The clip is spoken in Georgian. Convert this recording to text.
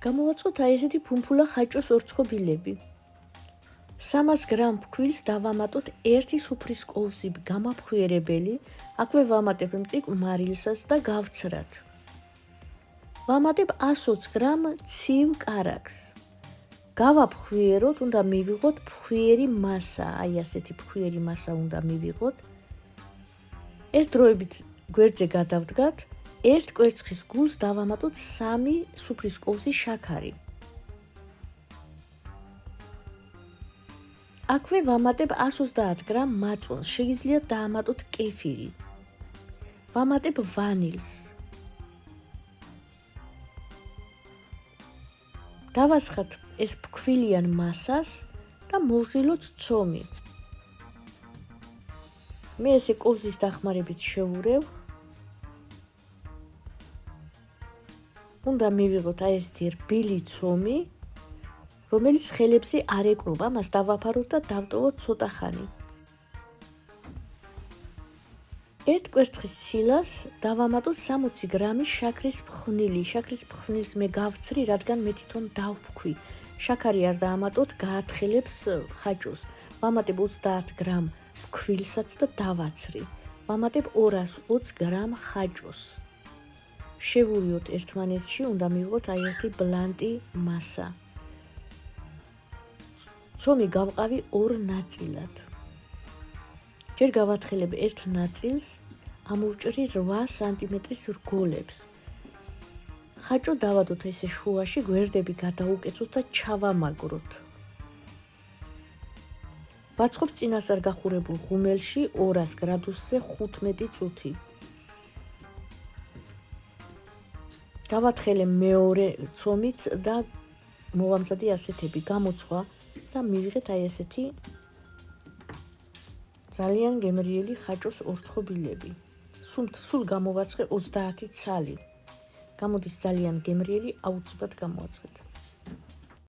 გამოვაწყოთ აი ესეთი ფუმფულა ხაჭოს ორწყობილები. 300 გრამ ფქვილს დავამატოთ 1 სუფრის კოვზი გამაფხვიერებელი, აქვე ვამატებ მწիկ მარილსაც და გავცრათ. ვამატებ 120 გრამ ცივ კარაქს. გავაფხვიეროთ, უნდა მივიღოთ ფხვიერი მასა, აი ასეთი ფხვიერი მასა უნდა მივიღოთ. ეს დროებით გვერდზე გადავდგათ, 1 კვერცხის გულს დავამატოთ 3 სუფრის კოვზი შაქარი. აქვე ვამატებ 130 გრამ მაწონს, შეგიძლიათ დაამატოთ კეფირი. ვამატებ ვანილს. დავასხათ ეს ფქვილიან მასას და მოვზილოთ ცომი. მე ესე კოვზის დახმარებით შევურევ. უნდა მივიღოთ აი ესეთი რბილი ცომი, რომელიც ხელებზე არ ეკრუვა, მას დავაფაროთ და დავტოვოთ ცოტა ხანი. 1 კვერცხის ცილას დავამატოთ 60 გრამი შაქრის ფხვნილი. შაქრის ფხვნილს მე გავცრი, რადგან მე თვითონ დავფქვი. შაქარი არ დაამატოთ, გაათხელებს ხაჭოს. ვამატებ 30 გრამ ფქვილსაც და დავაცრი. ვამატებ 220 გრამ ხაჭოს. შევურიოთ ერთმანეთში, უნდა მივიღოთ აი ერთი ბლანტი მასა. ცომი გავყავი 2 ნაწილად. ჯერ გავათხელებ ერთ ნაწილს, ამოვჭრი 8 სანტიმეტრის რგოლებს. ხაჭო დავადოთ ესე შუაში, გვერდები გადაუკეცოთ და ჩავამაგროთ. ვაწყობ წინასწარ გახურებულ ღუმელში 200 გრადუსზე 15 წუთი. გავათხელე მეორე ცომიც და მოვამზადე ასეთები, გამოცხვა და მივიღეთ აი ესეთი ძალიან გემრიელი ხაჭოს ორწყობილები. სულ გამოვაცხე 30 ცალი. გამოდის ძალიან გემრიელი, აუცილებლად გამოვაცხეთ.